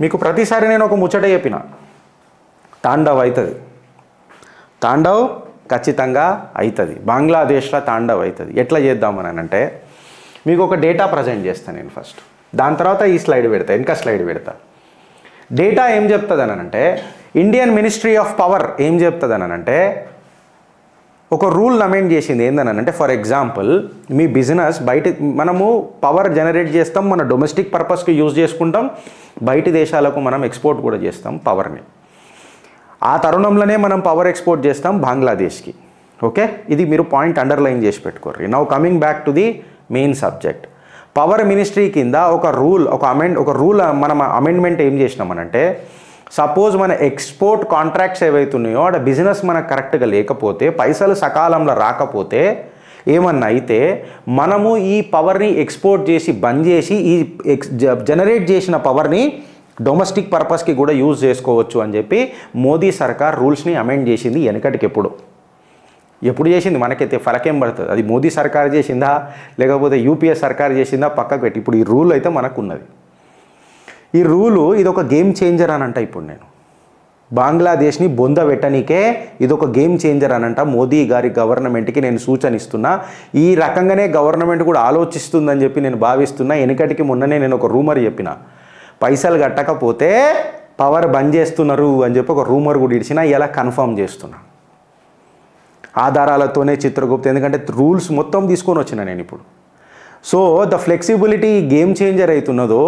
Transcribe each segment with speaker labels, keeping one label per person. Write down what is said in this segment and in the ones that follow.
Speaker 1: మీకు ప్రతిసారి నేను ఒక ముచ్చట చెప్పిన, తాండవ్ అవుతుంది, తాండవ్ ఖచ్చితంగా అవుతుంది, బంగ్లాదేశ్లో తాండవ్ అవుతుంది. ఎట్లా చేద్దామని అంటే మీకు ఒక డేటా ప్రజెంట్ చేస్తాను నేను ఫస్ట్, దాని తర్వాత ఈ స్లైడ్ పెడతా, ఇంకా స్లైడ్ పెడతా. డేటా ఏం చెప్తుంది అని అంటే, ఇండియన్ మినిస్ట్రీ ఆఫ్ పవర్ ఏం చెప్తుంది అని అంటే, ఒక రూల్ అమెండ్ చేసింది ఏందని అంటే, ఫర్ ఎగ్జాంపుల్ మీ బిజినెస్ బయట మనము పవర్ జనరేట్ చేస్తాం, మన డొమెస్టిక్ పర్పస్కి యూజ్ చేసుకుంటాం, బయట దేశాలకు మనం ఎక్స్పోర్ట్ కూడా చేస్తాం పవర్ని. ఆ తరుణంలోనే మనం పవర్ ఎక్స్పోర్ట్ చేస్తాం బంగ్లాదేశ్కి. ఓకే, ఇది మీరు పాయింట్ అండర్లైన్ చేసి పెట్టుకోర్రి. Now coming back to the main subject. Power ministry కింద ఒక రూల్ మనం అమెండ్మెంట్ ఏం చేసినామనంటే, సపోజ్ మన ఎక్స్పోర్ట్ కాంట్రాక్ట్స్ ఏవైతున్నాయో ఆడ బిజినెస్ మనకు కరెక్ట్గా లేకపోతే, పైసలు సకాలంలో రాకపోతే, ఏమన్నా అయితే మనము ఈ పవర్ని ఎక్స్పోర్ట్ చేసి బంద్ చేసి ఈ జనరేట్ చేసిన పవర్ని డొమెస్టిక్ పర్పస్కి కూడా యూజ్ చేసుకోవచ్చు అని చెప్పి మోదీ సర్కార్ రూల్స్ని అమెండ్ చేసింది. వెనకటికి ఎప్పుడు చేసింది మనకైతే ఫరకేం పడుతుంది, అది మోదీ సర్కార్ చేసిందా లేకపోతే యూపీఏ సర్కార్ చేసిందా పక్కకు పెట్టి, ఇప్పుడు ఈ రూల్ అయితే మనకు ఉన్నది. ఈ రూలు ఇది ఒక గేమ్ చేంజర్ అని అంట. ఇప్పుడు నేను బంగ్లాదేశ్ని బొంద పెట్టనీకే ఇదొక గేమ్ చేంజర్ అని అంట. మోదీ గారి గవర్నమెంట్కి నేను సూచన ఇస్తున్నా. ఈ రకంగానే గవర్నమెంట్ కూడా ఆలోచిస్తుందని చెప్పి నేను భావిస్తున్నా. వెనకటికి మొన్ననే నేను ఒక రూమర్ చెప్పిన, పైసలు కట్టకపోతే పవర్ బంద్ చేస్తున్నారు అని చెప్పి ఒక రూమర్ కూడా ఇడిచిన. ఇలా కన్ఫర్మ్ చేస్తున్నా ఆధారాలతోనే చిత్రగుప్త, ఎందుకంటే రూల్స్ మొత్తం తీసుకొని వచ్చిన నేను ఇప్పుడు. So the flexibility game changer అవుతున్నదో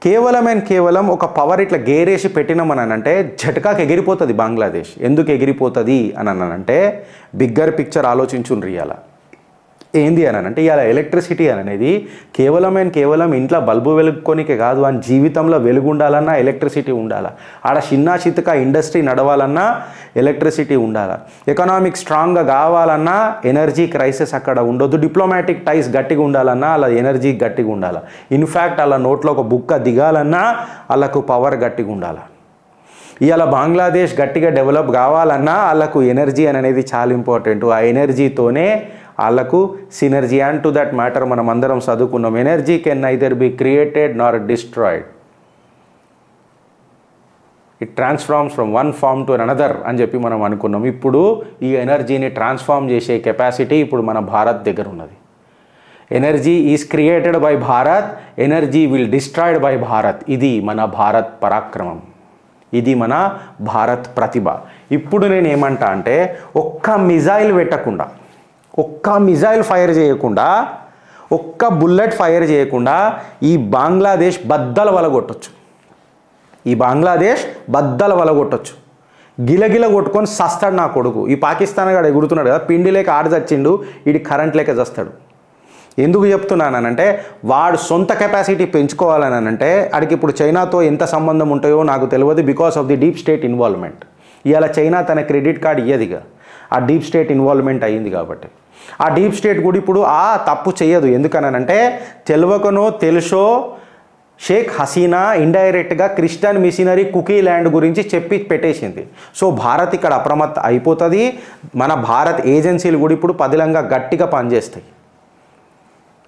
Speaker 1: కేవలం ఒక పవర్ ఇట్లా గేరేసి పెట్టినామని అంటే జట్కాకి ఎగిరిపోతుంది బంగ్లాదేశ్. ఎందుకు ఎగిరిపోతుంది అని అనంటే బిగ్గర్ పిక్చర్ ఆలోచించుండ్రి. ఇవాళ ఏంది అని అంటే, ఇవాళ ఎలక్ట్రిసిటీ అనేది కేవలం ఇంట్లో బల్బు వెలుగుకోనికే కాదు, అని జీవితంలో వెలుగు ఉండాలన్నా ఎలక్ట్రిసిటీ ఉండాలా, ఆడ చిన్న చితక ఇండస్ట్రీ నడవాలన్నా ఎలక్ట్రిసిటీ ఉండాలా, ఎకనామిక్ స్ట్రాంగ్గా కావాలన్నా ఎనర్జీ క్రైసిస్ అక్కడ ఉండొద్దు, డిప్లొమాటిక్ టైస్ గట్టిగా ఉండాలన్నా అలా ఎనర్జీ గట్టిగా ఉండాలా, ఇన్ఫ్యాక్ట్ అలా నోట్లో ఒక బుక్క దిగాలన్నా వాళ్ళకు పవర్ గట్టిగా ఉండాలా. ఇవాళ బంగ్లాదేశ్ గట్టిగా డెవలప్ కావాలన్నా వాళ్ళకు ఎనర్జీ అనేది చాలా ఇంపార్టెంట్. ఆ ఎనర్జీతోనే వాళ్ళకు synergy. And to that matter మనం అందరం చదువుకున్నాం, energy can neither be created nor destroyed, it transforms from one form to another అని చెప్పి మనం అనుకున్నాం. ఇప్పుడు ఈ ఎనర్జీని ట్రాన్స్ఫార్మ్ చేసే కెపాసిటీ ఇప్పుడు మన భారత్ దగ్గర ఉన్నది. Energy is created by Bharat, energy will destroyed by Bharat. ఇది మన భారత్ పరాక్రమం, ఇది మన భారత్ ప్రతిభ. ఇప్పుడు నేను ఏమంటా అంటే, ఒక్క మిజైల్ పెట్టకుండా, ఒక్క మిజైల్ ఫైర్ చేయకుండా, ఒక్క బుల్లెట్ ఫైర్ చేయకుండా ఈ బంగ్లాదేశ్ బద్దలు వలగొట్టచ్చు. ఈ బంగ్లాదేశ్ బద్దలు వలగొట్టచ్చు. గిలగిల కొట్టుకొని సస్తాడు నా కొడుకు. ఈ పాకిస్తాన్ గాడు ఎగురుతున్నాడు కదా, పిండి లేక ఆడ చచ్చిండు, వీడి కరెంట్ లేక చస్తాడు. ఎందుకు చెప్తున్నానంటే, వాడు సొంత కెపాసిటీ పెంచుకోవాలని అంటే ఆడికి ఇప్పుడు చైనాతో ఎంత సంబంధం ఉంటాయో నాకు తెలియదు, because of the deep state involvement. ఇవాళ చైనా తన క్రెడిట్ కార్డ్ ఇయ్యదిగా, ఆ డీప్ స్టేట్ ఇన్వాల్వ్మెంట్ అయ్యింది కాబట్టి. ఆ డీప్ స్టేట్ కూడా ఇప్పుడు తప్పు చేయదు. ఎందుకనంటే తెలియకనో తెలుసో షేక్ హసీనా ఇండైరెక్ట్గా క్రిస్టియన్ మిషనరీ కుకీ ల్యాండ్ గురించి చెప్పి పెట్టేసింది. సో భారత్ ఇక్కడ అప్రమత్త అయిపోతుంది. మన భారత్ ఏజెన్సీలు కూడా ఇప్పుడు పదిలంగా గట్టిగా పనిచేస్తాయి.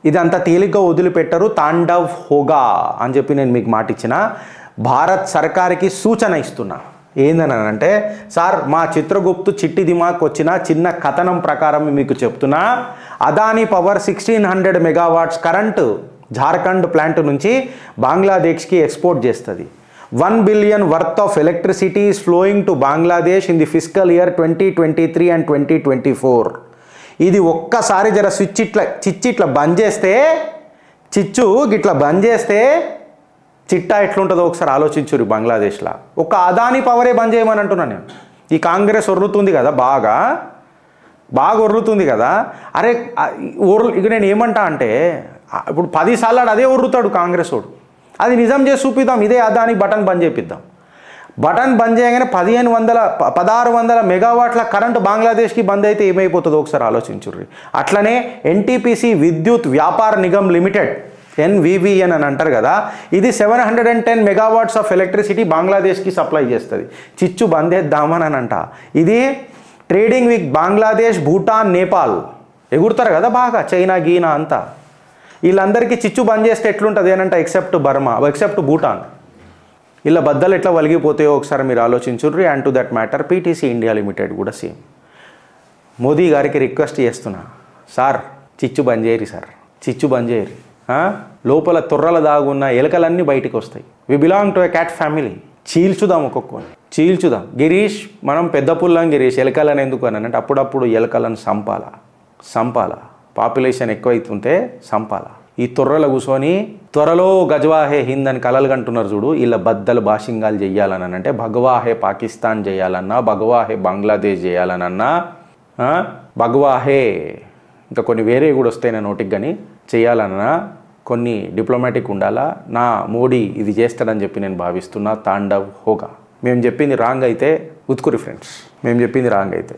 Speaker 1: ఇదంతా తేలిగ్గా వదిలిపెట్టరు. తాండవ్ హోగా అని చెప్పి నేను మీకు మాట ఇచ్చిన. భారత్ సర్కార్కి సూచన ఇస్తున్నా. ఏందని అంటే, సార్ మా చిత్రగుప్తు చిట్టి దిమాక్ వచ్చిన చిన్న కథనం ప్రకారం మీకు చెప్తున్నా, Adani power 1600 megawatts current Jharkhand plant నుంచి బంగ్లాదేశ్కి ఎక్స్పోర్ట్ చేస్తుంది. 1 billion worth of electricity is flowing to Bangladesh in the physical year 2023 and 2024. ఇది ఒక్కసారి జర చిచ్చు ఇట్లా బంద్ చేస్తే, చిచ్చు గిట్లా బంద్ చేస్తే చిట్టా ఎట్లుంటుందో ఒకసారి ఆలోచించురు. బంగ్లాదేశ్లో ఒక అదానీ పవరే బంద్ చేయమని అంటున్నాను నేను. ఈ కాంగ్రెస్ ఒర్రుతుంది కదా, బాగా ఒర్రుతుంది కదా. అరే ఇక నేను ఏమంటా అంటే, ఇప్పుడు 10 సార్లు అదే ఒర్రుతాడు కాంగ్రెస్ వాడు. అది నిజం చేసి చూపిద్దాం. ఇదే అదానీ బటన్ బంద్ చేపిద్దాం. బటన్ బంద్ చేయగానే 1600 మెగావాట్ల కరెంటు బంగ్లాదేశ్కి బంద్ అయితే ఏమైపోతుందో ఒకసారి ఆలోచించుర్రి. అట్లనే ఎన్టీపీసీ విద్యుత్ వ్యాపార నిగమ్ లిమిటెడ్, ఎన్వివిఎన్ అని అంటారు కదా, ఇది 710 మెగావాట్స్ ఆఫ్ ఎలక్ట్రిసిటీ బంగ్లాదేశ్కి సప్లై చేస్తుంది. చిచ్చు బంద్ చేద్దామని అంట. ఇది ట్రేడింగ్ విత్ బంగ్లాదేశ్, భూటాన్, నేపాల్ ఎగురుతారు కదా బాగా, చైనా గీనా అంతా. వీళ్ళందరికీ చిచ్చు బంద్ చేస్తే ఎట్లుంటుంది అని అంటే, ఎక్సెప్ట్ బర్మా, ఎక్సెప్ట్ భూటాన్. ఇలా బద్దలు ఎట్లా వలిగిపోతాయో ఒకసారి మీరు ఆలోచించుర్రి. And to that matter PTC India limited కూడా సేమ్. మోదీ గారికి రిక్వెస్ట్ చేస్తున్నా, సార్ చిచ్చు బంద్ చేయరి, సార్ చిచ్చు బంద్ చేయరి. లోపల తొర్రల దాగున్న ఎలకలన్నీ బయటికి వస్తాయి. We belong to a cat family. చీల్చుదాం ఒక్కొక్కని, చీల్చుదాం. గిరీష్ మనం పెద్ద పుల్లం గిరీష్, ఎలకలను ఎందుకు అని అంటే అప్పుడప్పుడు ఎలకలను సంపాలా. పాపులేషన్ ఎక్కువైతుంటే సంపాలా. ఈ తొర్రల కూర్చొని త్వరలో గజవాహే హింద్ అని కలలు కంటున్నారు చూడు, ఇలా బద్దలు భాషింగాలు చేయాలని అంటే భగవాహే పాకిస్తాన్ చేయాలన్నా, భగవాహే బంగ్లాదేశ్ చేయాలనన్నా, భగవాహే ఇంకా కొన్ని వేరే కూడా వస్తాయి నా నోటికి కానీ చేయాలన్నా కొన్ని డిప్లొమాటిక్ ఉండాలా. నా మోడీ ఇది చేస్తాడని చెప్పి నేను భావిస్తున్నా. తాండవ్ హోగా. మేము చెప్పింది రాంగ్ అయితే ఉత్కురి ఫ్రెండ్స్, మేము చెప్పింది రాంగ్ అయితే